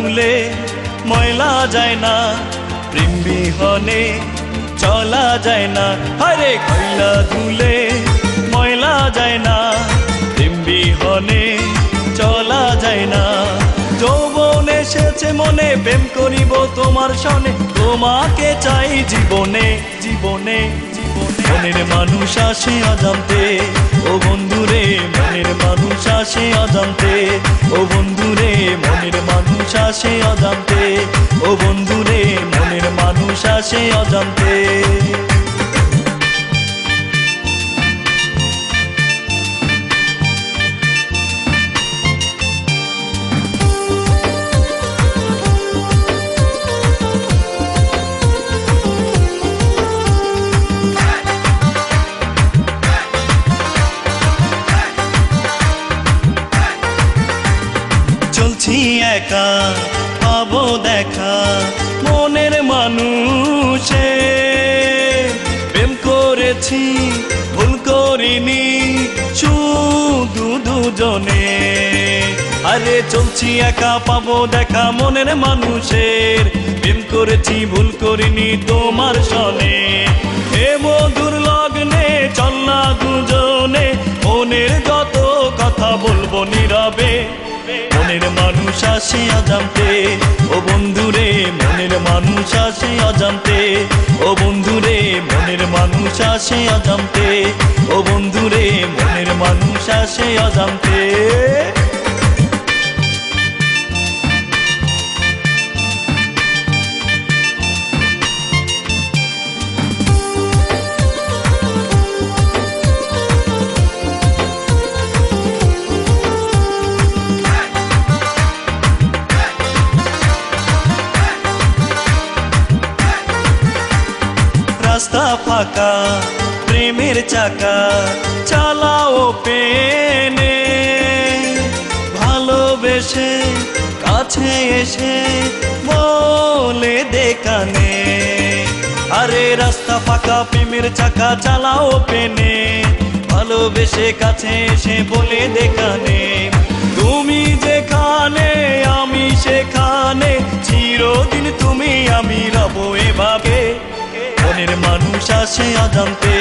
ধুলে ময়লা যায় না, প্রেম বিহনে চলা যায় না। আরে কয়লা ধুলে ময়লা যায় না, প্রেম বিহনে চলা যায় না। যৌবন এসেছে মনে, প্রেম করিব তোমার সনে, তোমাকে চাই জীবনে জীবনে জীবনে। মনের মানুষ আসে অজান্তে, ও বন্ধুরে মনের মানুষ আসে অজান্তে, ও বন্ধুরে মনের মানুষ আসে অজান্তে, ও বন্ধুরে মনের মানুষ আসে অজান্তে। চলছি একা পাবো দেখা মনের মানুষে, প্রেম করেছি ভুল করিনি শুধু দুজনে। আরে চলছি একা পাবো দেখা মনের মানুষের, প্রেম করেছি ভুল করিনি তোমার সনে। হে মধুর লগ্নে চল না দুজনে, মনের যত কথা বলবো নীরবে। মনের মানুষ আসে অজান্তে, ও বন্ধুরে মনের মানুষ আসে অজান্তে, ও বন্ধুরে মনের মানুষ আসে অজান্তে, ও বন্ধুরে মনের মানুষ আসে অজান্তে। রাস্তা ফাঁকা প্রেমের চাকা চালাও পেনে, ভালোবেসে কাছে এসে বলে দেখানে। আরে রাস্তা ফাঁকা প্রেমের চাকা চালাও পেনে, ভালোবেসে কাছে এসে বলে দেখানে। তুমি যেখানে আমি সেখানে, চিরদিন তুমি আমি রব এভাবে। মনের মানুষ আসে অজান্তে,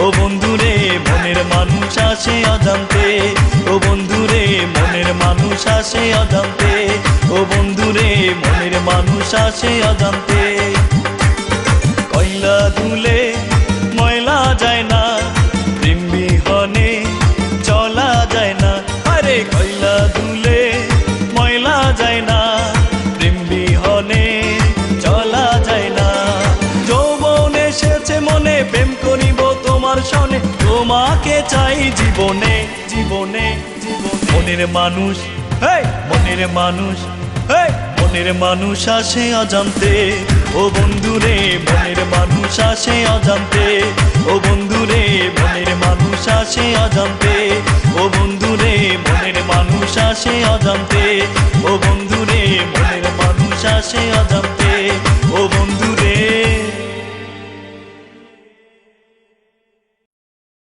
ও বন্ধুরে মনের মানুষ আসে অজান্তে, ও বন্ধুরে মনের মানুষ আসে অজান্তে, ও বন্ধুরে মনের মানুষ আসে অজান্তে। কয়লা ধুলে ময়লা যায় না, প্রেম বিহনে চলা যায় না। আরে কয়লা ধুলে ময়লা যায় না, প্রেম বিহনে চলা যায় না। মনে প্রেম করিব তোমার সনে, তোমাকে চাই জীবনে জীবনে জীবনে। মনের মানুষ হে মনের মানুষ হে মনের মানুষ আসে অজান্তে, ও বন্ধুরে মনের মানুষ আসে অজান্তে, ও বন্ধুরে মনের মানুষ আসে অজান্তে, ও বন্ধুরে মনের মানুষ আসে অজান্তে, ও বন্ধুরে মনের মানুষ আসে অজান্তে।